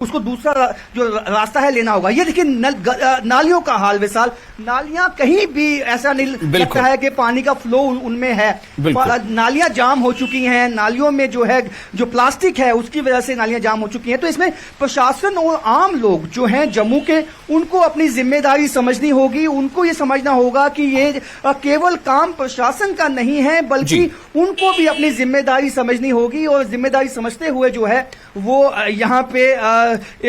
उसको दूसरा जो रास्ता है लेना होगा। ये देखिए नालियों का हाल विशाल, नालियां कहीं भी ऐसा नहीं लगता है कि पानी का फ्लो उनमें है। नालियां जाम हो चुकी हैं, नालियों में जो है जो प्लास्टिक है उसकी वजह से नालियां जाम हो चुकी हैं। तो इसमें प्रशासन और आम लोग जो हैं जम्मू के, उनको अपनी जिम्मेदारी समझनी होगी। उनको ये समझना होगा कि ये केवल काम प्रशासन का नहीं है, बल्कि उनको भी अपनी जिम्मेदारी समझनी होगी। और जिम्मेदारी समझते हुए जो है वो यहाँ पे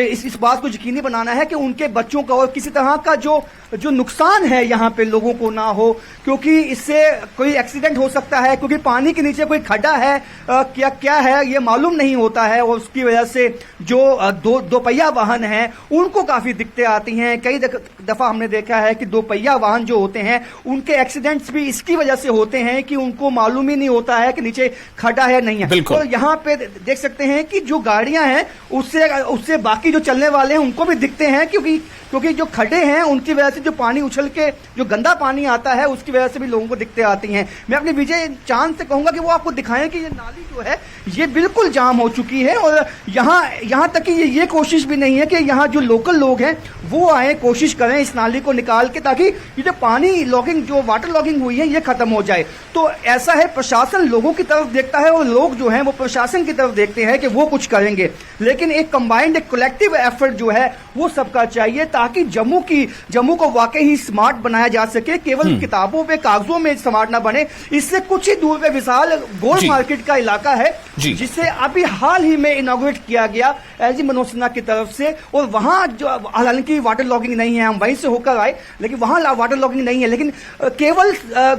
इस बात को यकीनी बनाना है कि उनके बच्चों का और किसी तरह का जो नुकसान है यहाँ पे लोगों को ना हो, क्योंकि इससे कोई एक्सीडेंट हो सकता है, क्योंकि पानी के नीचे कोई खड्डा है क्या है ये मालूम नहीं होता है। और उसकी वजह से जो दो पहिया वाहन हैं उनको काफी दिक्कतें आती हैं। कई दफा हमने देखा है कि दो पहिया वाहन जो होते हैं उनके एक्सीडेंट्स भी इसकी वजह से होते हैं कि उनको मालूम ही नहीं होता है कि नीचे खड्डा है नहीं है। तो यहाँ पे देख सकते हैं कि जो गाड़ियां हैं उससे बाकी जो चलने वाले हैं उनको भी दिखते हैं, क्योंकि जो खड्डे हैं उनकी वजह से जो पानी उछल के जो गंदा पानी आता है उसकी वजह से भी लोगों को दिक्कतें आती हैं। मैं अपने विजय चांद से कहूंगा कि वो आपको दिखाएं कि ये नाली जो है ये बिल्कुल जाम हो चुकी है। और यहाँ तक कि ये कोशिश भी नहीं है कि यहाँ जो लोकल लोग हैं वो आए, कोशिश करें इस नाली को निकाल के, ताकि ये जो पानी लॉगिंग जो वाटर लॉगिंग हुई है ये खत्म हो जाए। तो ऐसा है, प्रशासन लोगों की तरफ देखता है और लोग जो हैं वो प्रशासन की तरफ देखते हैं कि वो कुछ करेंगे। लेकिन एक कंबाइंड एक कलेक्टिव एफर्ट जो है वो सबका चाहिए, ताकि जम्मू को वाकई ही स्मार्ट बनाया जा सके। केवल किताबों पे कागजों में स्मार्ट ना बने। इससे कुछ ही दूर पे विशाल गोल्ड मार्केट का इलाका है जिसे अभी हाल ही में इनॉग्रेट किया गया एलजी मनोज सिन्हा की तरफ से। और वहां जो हालांकि वाटर लॉगिंग नहीं है, हम वहीं से होकर आए, लेकिन वहां वाटर लॉगिंग नहीं है। लेकिन केवल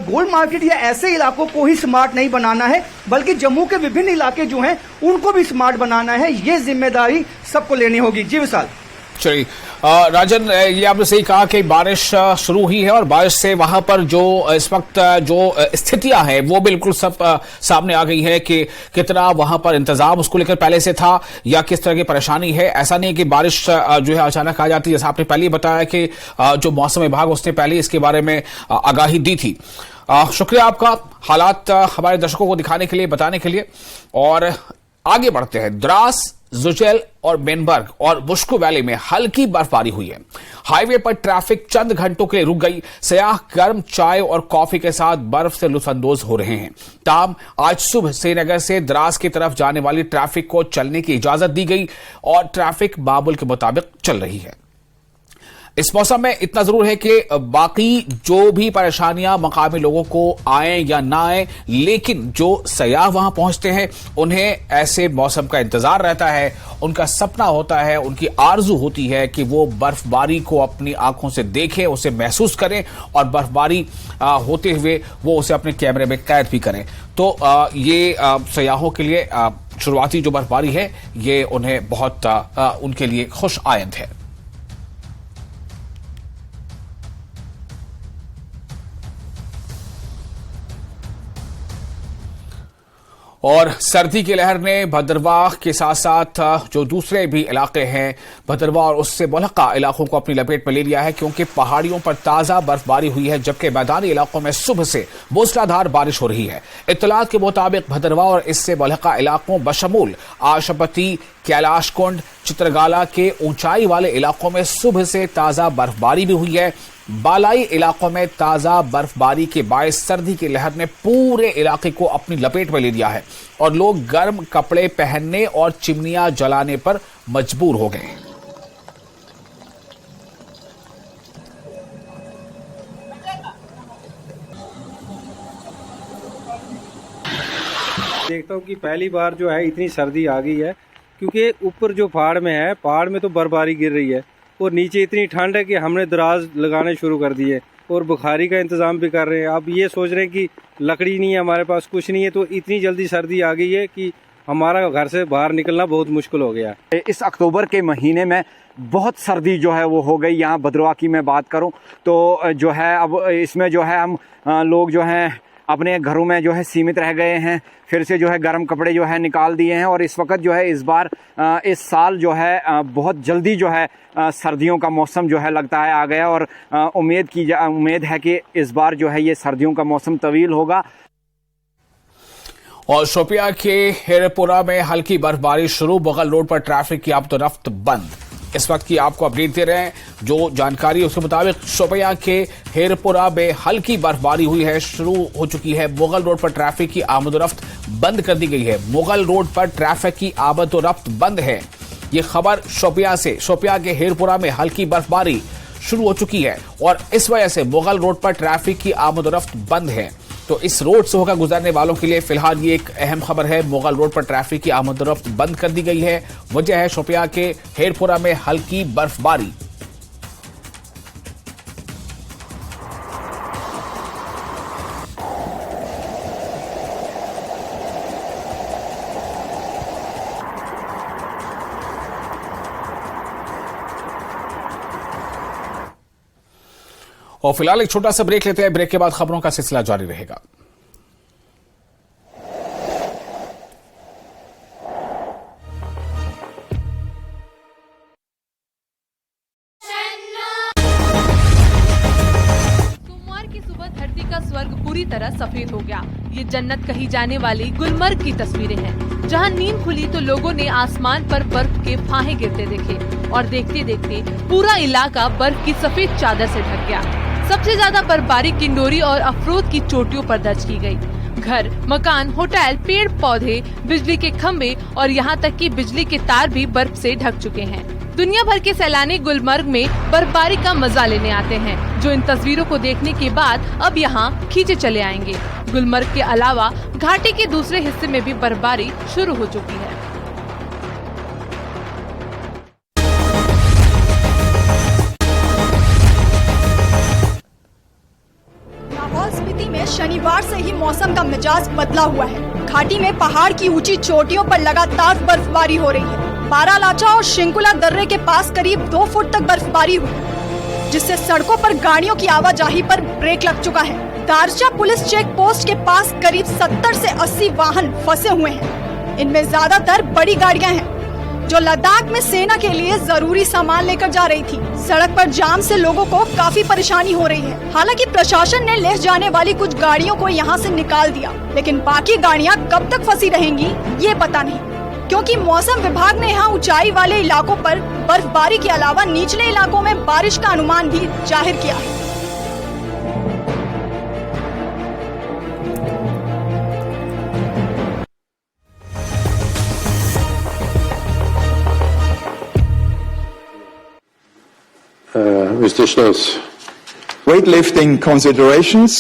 गोल्ड मार्केट या ऐसे इलाकों को ही स्मार्ट नहीं बनाना है, बल्कि जम्मू के विभिन्न इलाके जो हैं उनको भी स्मार्ट बनाना है। ये जिम्मेदारी सबको लेनी होगी। जी विशाल। चलिए राजन, ये आपने सही कहा कि बारिश शुरू हुई है और बारिश से वहां पर जो इस वक्त जो स्थितियां हैं वो बिल्कुल सब सामने आ गई है कि कितना वहां पर इंतजाम उसको लेकर पहले से था या किस तरह की परेशानी है। ऐसा नहीं कि बारिश जो है अचानक आ जाती है, जैसा आपने पहले बताया कि जो मौसम विभाग उसने पहले इसके बारे में आगाही दी थी। शुक्रिया आपका हालात हमारे दर्शकों को दिखाने के लिए, बताने के लिए। और आगे बढ़ते हैं। द्रास, जुचेल और बेनबर्ग और बुश्कू वैली में हल्की बर्फबारी हुई है। हाईवे पर ट्रैफिक चंद घंटों के लिए रुक गई। सयाह गर्म चाय और कॉफी के साथ बर्फ से लुत्फानंदोज हो रहे हैं। ताम आज सुबह श्रीनगर से द्रास की तरफ जाने वाली ट्रैफिक को चलने की इजाजत दी गई और ट्रैफिक मामूल के मुताबिक चल रही है। इस मौसम में इतना जरूर है कि बाकी जो भी परेशानियां मकामी लोगों को आए या ना आए, लेकिन जो सयाह वहां पहुंचते हैं उन्हें ऐसे मौसम का इंतजार रहता है। उनका सपना होता है, उनकी आरजू होती है कि वो बर्फबारी को अपनी आंखों से देखें, उसे महसूस करें और बर्फबारी होते हुए वो उसे अपने कैमरे में कैद भी करें। तो ये सयाहों के लिए शुरुआती जो बर्फबारी है ये उन्हें बहुत उनके लिए खुश आयंद है। और सर्दी की लहर ने भद्रवाह के साथ साथ जो दूसरे भी इलाके हैं भद्रवाह और उससे मुल्हका इलाकों को अपनी लपेट में ले लिया है, क्योंकि पहाड़ियों पर ताजा बर्फबारी हुई है, जबकि मैदानी इलाकों में सुबह से मूसलाधार बारिश हो रही है। इत्तलात के मुताबिक भद्रवाह और इससे मुल्हका इलाकों बशमूल आशपति, कैलाश कुंड, चित्रगाला के ऊंचाई वाले इलाकों में सुबह से ताजा बर्फबारी भी हुई है। बालाई इलाकों में ताजा बर्फबारी के बायस सर्दी की लहर ने पूरे इलाके को अपनी लपेट में ले लिया है और लोग गर्म कपड़े पहनने और चिमनियां जलाने पर मजबूर हो गए। देखता हूँ कि पहली बार जो है इतनी सर्दी आ गई है, क्योंकि ऊपर जो पहाड़ में है, पहाड़ में तो बर्फबारी गिर रही है और नीचे इतनी ठंड है कि हमने दराज लगाने शुरू कर दिए और बुखारी का इंतज़ाम भी कर रहे हैं। अब ये सोच रहे हैं कि लकड़ी नहीं है हमारे पास, कुछ नहीं है, तो इतनी जल्दी सर्दी आ गई है कि हमारा घर से बाहर निकलना बहुत मुश्किल हो गया। इस अक्टूबर के महीने में बहुत सर्दी जो है वो हो गई। यहाँ भद्रवाह की मैं बात करूँ तो जो है अब इसमें जो है हम लोग जो हैं अपने घरों में जो है सीमित रह गए हैं, फिर से जो है गर्म कपड़े जो है निकाल दिए हैं और इस वक्त जो है इस बार इस साल जो है बहुत जल्दी जो है सर्दियों का मौसम जो है लगता है आ गया और उम्मीद है कि इस बार जो है ये सर्दियों का मौसम तवील होगा। और शोपिया के हिरपुरा में हल्की बर्फबारी शुरू, मुगल रोड पर ट्रैफिक की आमदोरफ्त बंद। इस वक्त की आपको अपडेट दे रहे हैं, जो जानकारी है उसके मुताबिक शोपिया के हिरपुरा में हल्की बर्फबारी हुई है, शुरू हो चुकी है। मुगल रोड पर ट्रैफिक की आमदोरफ्त बंद कर दी गई है। मुगल रोड पर ट्रैफिक की आमदोरफ्त बंद है। ये खबर शोपिया से। शोपिया के हिरपुरा में हल्की बर्फबारी शुरू हो चुकी है और इस वजह से मुगल रोड पर ट्रैफिक की आमदोरफ्त बंद है। तो इस रोड से होकर गुजरने वालों के लिए फिलहाल ये एक अहम खबर है। मुगल रोड पर ट्रैफिक की आमदोरफ्त बंद कर दी गई है। वजह है शोपिया के हिरपुरा में हल्की बर्फबारी। और फिलहाल एक छोटा सा ब्रेक लेते हैं। ब्रेक के बाद खबरों का सिलसिला जारी रहेगा। सोमवार की सुबह धरती का स्वर्ग पूरी तरह सफेद हो गया। ये जन्नत कही जाने वाली गुलमर्ग की तस्वीरें हैं, जहां नींद खुली तो लोगों ने आसमान पर बर्फ के फाहे गिरते देखे और देखते देखते पूरा इलाका बर्फ की सफेद चादर से ढक गया। सबसे ज्यादा बर्फबारी किंडोरी और अफरोद की चोटियों पर दर्ज की गई। घर, मकान, होटल, पेड़ पौधे, बिजली के खंभे और यहाँ तक कि बिजली के तार भी बर्फ से ढक चुके हैं। दुनिया भर के सैलानी गुलमर्ग में बर्फबारी का मजा लेने आते हैं, जो इन तस्वीरों को देखने के बाद अब यहाँ खींचे चले आएंगे। गुलमर्ग के अलावा घाटी के दूसरे हिस्से में भी बर्फबारी शुरू हो चुकी है। शनिवार से ही मौसम का मिजाज बदला हुआ है। घाटी में पहाड़ की ऊंची चोटियों पर लगातार बर्फबारी हो रही है। बारालाचा और शिंकुला दर्रे के पास करीब 2 फुट तक बर्फबारी हुई, जिससे सड़कों पर गाड़ियों की आवाजाही पर ब्रेक लग चुका है। दारचा पुलिस चेक पोस्ट के पास करीब 70 से 80 वाहन फंसे हुए हैं। इनमें ज्यादातर बड़ी गाड़ियां हैं, जो लद्दाख में सेना के लिए जरूरी सामान लेकर जा रही थी। सड़क पर जाम से लोगों को काफी परेशानी हो रही है। हालांकि प्रशासन ने ले जाने वाली कुछ गाड़ियों को यहां से निकाल दिया, लेकिन बाकी गाड़ियां कब तक फंसी रहेंगी ये पता नहीं, क्योंकि मौसम विभाग ने यहां ऊंचाई वाले इलाकों पर बर्फबारी के अलावा निचले इलाकों में बारिश का अनुमान भी जाहिर किया है। Mr. Schloss. Weightlifting considerations.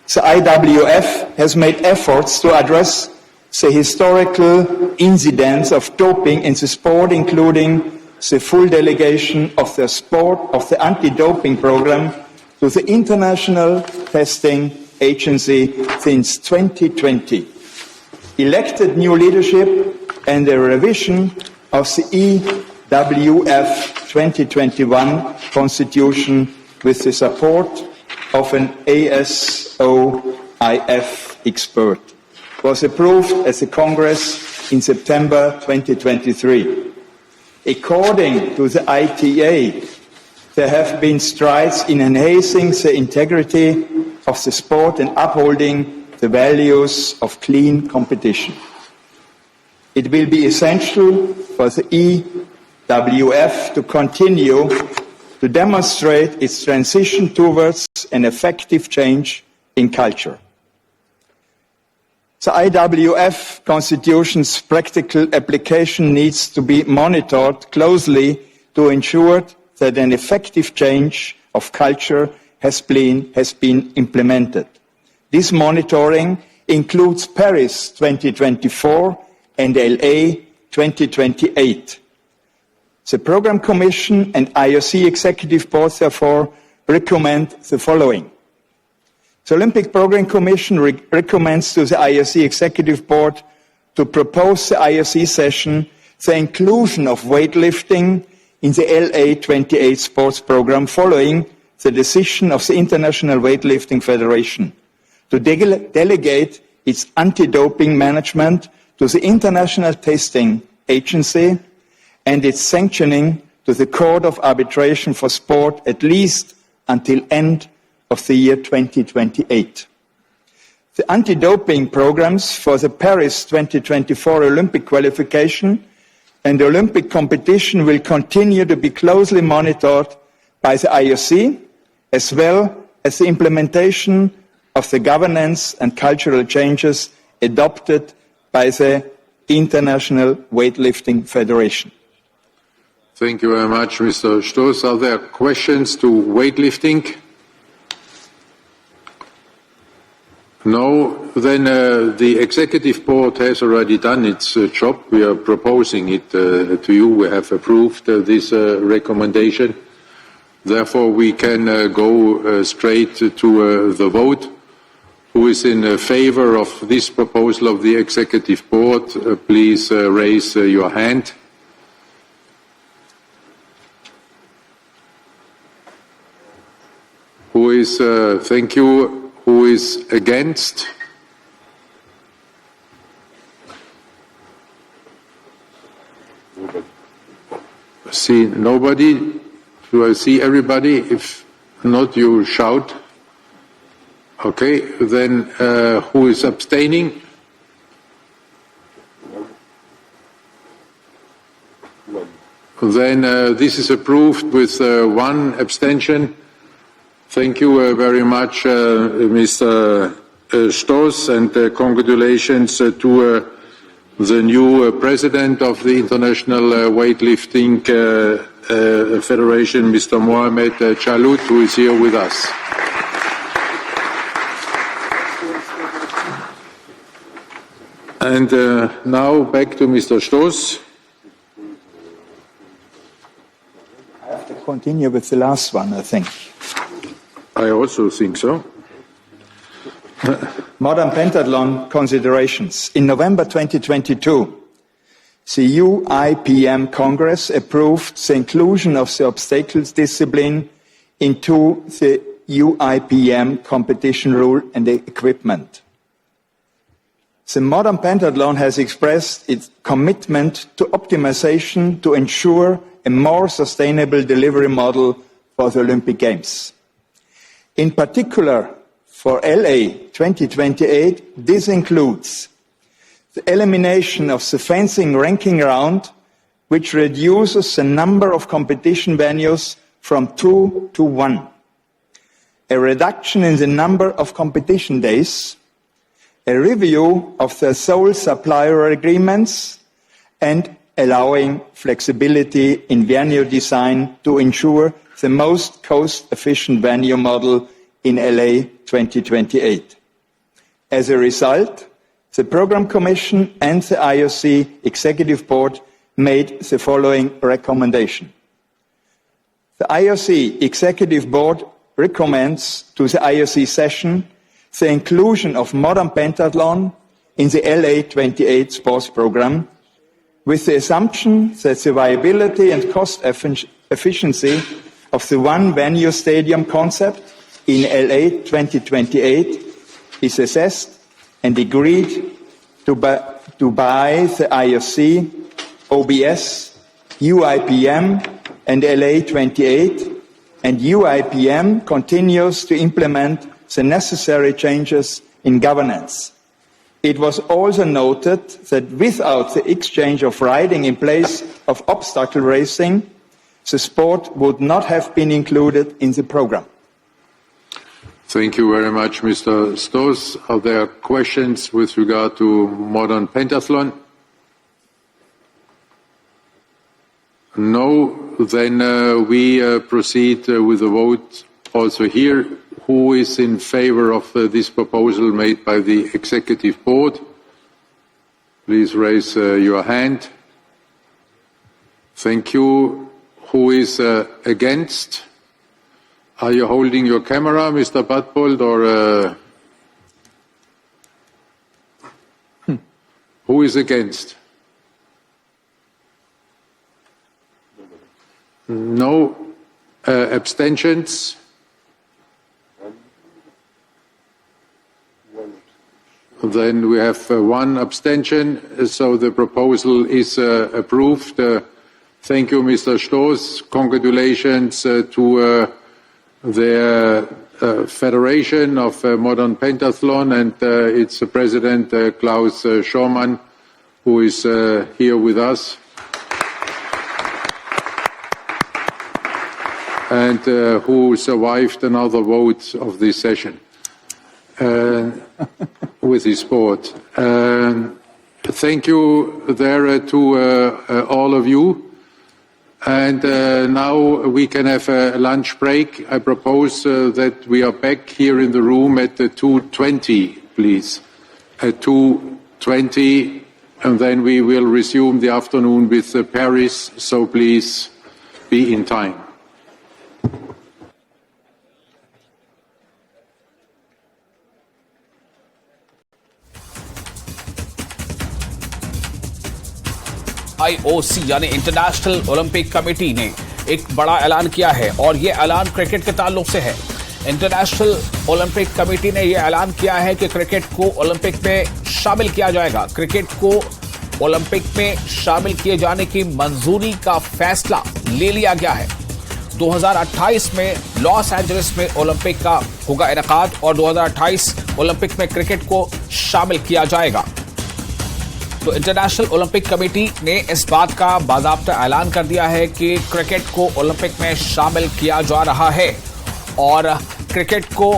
The IWF has made efforts to address the historical incidents of doping in the sport, including the full delegation of the anti-doping program to the International Testing Agency since 2020. Elected new leadership and the revision of the IWF 2021 Constitution with the support of an ASOIF expert was approved at the Congress in September 2023. According to the ITA, there have been strides in enhancing the integrity of the sport and upholding the values of clean competition. It will be essential for the IWF to continue to demonstrate its transition towards an effective change in culture. The IWF Constitution's practical application needs to be monitored closely to ensure that an effective change of culture has been implemented. This monitoring includes Paris 2024 and LA 2028. The Programme Commission and IOC Executive Board therefore recommend the following. The Olympic Programme Commission recommends to the IOC Executive Board to propose the IOC session the inclusion of weightlifting in the LA 28 sports programme following the decision of the International Weightlifting Federation to delegate its anti-doping management to the International Testing Agency and its sanctioning to the Court of Arbitration for Sport at least until end of the year 2028. The anti-doping programs for the Paris 2024 Olympic qualification and the Olympic competition will continue to be closely monitored by the IOC, as well as the implementation of the governance and cultural changes adopted by the International Weightlifting Federation. Thank you very much, Mr. Stoß. Are there questions to weightlifting? No. Then the Executive Board has already done its job. We are proposing it to you. We have approved this recommendation. Therefore, we can go straight to the vote. Who is in favor of this proposal of the Executive Board? Please raise your hand. Who is, thank you, who is against? See nobody? Do I see everybody? If not, you shout. Okay, then who is abstaining? Then this is approved with one abstention. Thank you very much, Mr. Stoß, and congratulations to the new president of the International Weightlifting Federation, Mr. Mohamed Chalut, who is here with us. And now back to Mr. Stoß. I have to continue with the last one, I think. I also think so. Modern pentathlon considerations. In November 2022, the UIPM Congress approved the inclusion of the obstacles discipline into the UIPM competition rule and equipment. The modern pentathlon has expressed its commitment to optimization to ensure a more sustainable delivery model for the Olympic Games. In particular, for LA 2028, this includes the elimination of the fencing ranking round, which reduces the number of competition venues from 2 to 1, a reduction in the number of competition days, a review of the sole supplier agreements, and allowing flexibility in venue design to ensure the most cost-efficient venue model in LA 2028. As a result, the Programme Commission and the IOC Executive Board made the following recommendation. The IOC Executive Board recommends to the IOC session the inclusion of modern pentathlon in the LA 28 sports programme, with the assumption that the viability and cost efficiency of the one venue stadium concept in LA 2028 is assessed and agreed to by the IOC, OBS, UIPM and LA 28, and UIPM continues to implement the necessary changes in governance. It was also noted that without the exchange of riding in place of obstacle racing, the sport would not have been included in the programme. Thank you very much, Mr. Stoß. Are there questions with regard to modern pentathlon? No. Then we proceed with the vote also here. Who is in favor of this proposal made by the Executive Board? Please raise your hand. Thank you. Who is against? Are you holding your camera, Mr. Badbold, or who is against? No. Abstentions? Then we have one abstention, so the proposal is approved. Thank you, Mr. Stoß. Congratulations to the Federation of Modern Pentathlon and its president Klaus Schormann, who is here with us, and who survived another vote of this session with his sport. Thank you there to all of you. And now we can have a lunch break. I propose that we are back here in the room at 2:20, please. At 2:20, and then we will resume the afternoon with Paris, so please be in time. IOC यानी international Olympic committee ने एक बड़ा ऐलान किया है और ये ऐलान क्रिकेट के ताल्लुक से है। इंटरनेशनल ओलंपिक कमेटी ने यह ऐलान किया है कि क्रिकेट को ओलंपिक में शामिल किया जाएगा। क्रिकेट को ओलंपिक में शामिल किए जाने की मंजूरी का फैसला ले लिया गया है। 2028 में लॉस एंजलिस में ओलंपिक का होगा इनेकाद और 2028 ओलंपिक में क्रिकेट को शामिल किया जाएगा। तो इंटरनेशनल ओलंपिक कमेटी ने इस बात का बाकायदा ऐलान कर दिया है कि क्रिकेट को ओलंपिक में शामिल किया जा रहा है और क्रिकेट को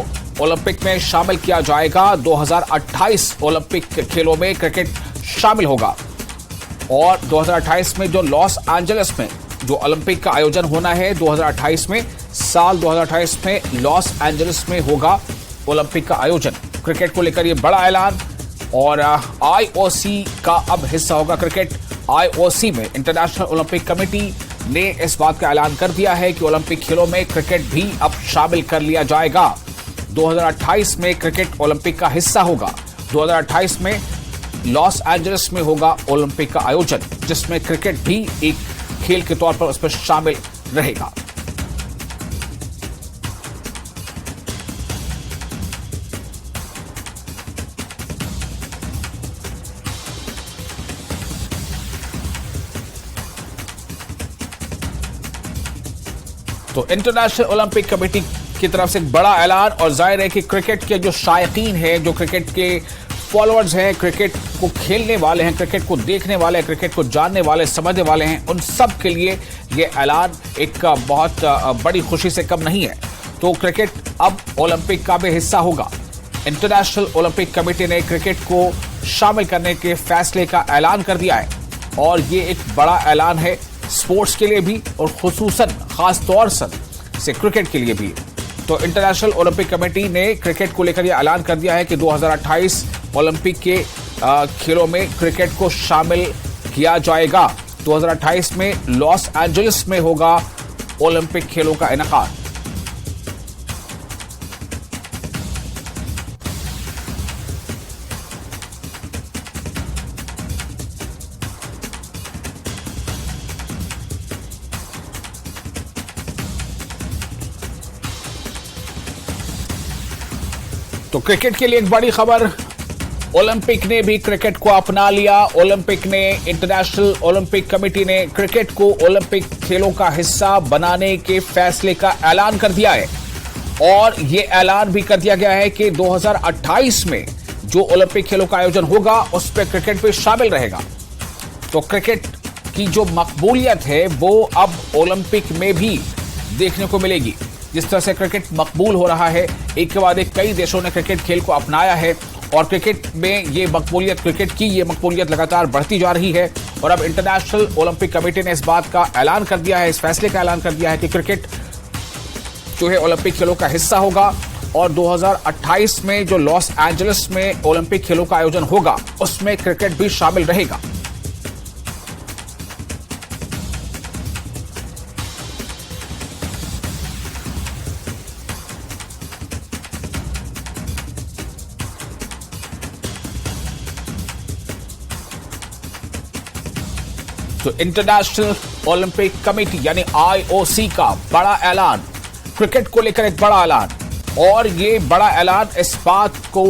ओलंपिक में शामिल किया जाएगा। 2028 ओलंपिक खेलों में क्रिकेट शामिल होगा और 2028 में जो लॉस एंजलिस में जो ओलंपिक का आयोजन होना है 2028 में, साल 2028 में लॉस एंजलिस में होगा ओलंपिक का आयोजन। क्रिकेट को लेकर यह बड़ा ऐलान और IOC का अब हिस्सा होगा क्रिकेट। IOC में इंटरनेशनल ओलंपिक कमेटी ने इस बात का ऐलान कर दिया है कि ओलंपिक खेलों में क्रिकेट भी अब शामिल कर लिया जाएगा। 2028 में क्रिकेट ओलंपिक का हिस्सा होगा। 2028 में लॉस एंजलिस में होगा ओलंपिक का आयोजन, जिसमें क्रिकेट भी एक खेल के तौर पर उस पर शामिल रहेगा। तो इंटरनेशनल ओलंपिक कमेटी की तरफ से एक बड़ा ऐलान और जाहिर है कि क्रिकेट के जो शायकीन हैं, जो क्रिकेट के फॉलोअर्स हैं, क्रिकेट को खेलने वाले हैं, क्रिकेट को देखने वाले हैं, क्रिकेट को जानने वाले, समझने वाले हैं, उन सब के लिए ये ऐलान एक बहुत बड़ी खुशी से कम नहीं है। तो क्रिकेट अब ओलंपिक का भी हिस्सा होगा। इंटरनेशनल ओलंपिक कमेटी ने क्रिकेट को शामिल करने के फैसले का ऐलान कर दिया है और ये एक बड़ा ऐलान है स्पोर्ट्स के लिए भी और खुसूसन खास तौर से क्रिकेट के लिए भी। तो इंटरनेशनल ओलंपिक कमेटी ने क्रिकेट को लेकर यह ऐलान कर दिया है कि 2028 ओलंपिक के खेलों में क्रिकेट को शामिल किया जाएगा। 2028 में लॉस एंजलिस में होगा ओलंपिक खेलों का इनेकाद। तो क्रिकेट के लिए एक बड़ी खबर, ओलंपिक ने भी क्रिकेट को अपना लिया। ओलंपिक ने, इंटरनेशनल ओलंपिक कमेटी ने क्रिकेट को ओलंपिक खेलों का हिस्सा बनाने के फैसले का ऐलान कर दिया है और यह ऐलान भी कर दिया गया है कि 2028 में जो ओलंपिक खेलों का आयोजन होगा उस पर क्रिकेट भी शामिल रहेगा। तो क्रिकेट की जो मकबूलियत है वो अब ओलंपिक में भी देखने को मिलेगी। जिस तरह से क्रिकेट मकबूल हो रहा है, एक के बाद एक कई देशों ने क्रिकेट खेल को अपनाया है और क्रिकेट में ये मकबूलियत, क्रिकेट की ये मकबूलियत लगातार बढ़ती जा रही है और अब इंटरनेशनल ओलंपिक कमेटी ने इस बात का ऐलान कर दिया है, इस फैसले का ऐलान कर दिया है कि क्रिकेट जो है ओलंपिक खेलों का हिस्सा होगा और 2028 में जो लॉस एंजलिस में ओलंपिक खेलों का आयोजन होगा उसमें क्रिकेट भी शामिल रहेगा। तो इंटरनेशनल ओलंपिक कमेटी यानी IOC का बड़ा ऐलान, क्रिकेट को लेकर एक बड़ा ऐलान और ये बड़ा ऐलान इस बात को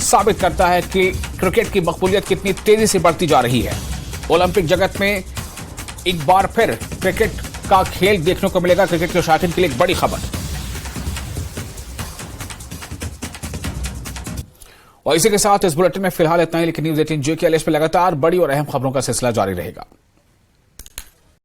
साबित करता है कि क्रिकेट की मकबूलियत कितनी तेजी से बढ़ती जा रही है। ओलंपिक जगत में एक बार फिर क्रिकेट का खेल देखने को मिलेगा। क्रिकेट के शौकीन के लिए एक बड़ी खबर। और इसी के साथ इस बुलेटिन में फिलहाल इतना ही, लेकिन न्यूज़ 18 JKLH पे लगातार बड़ी और अहम खबरों का सिलसिला जारी रहेगा।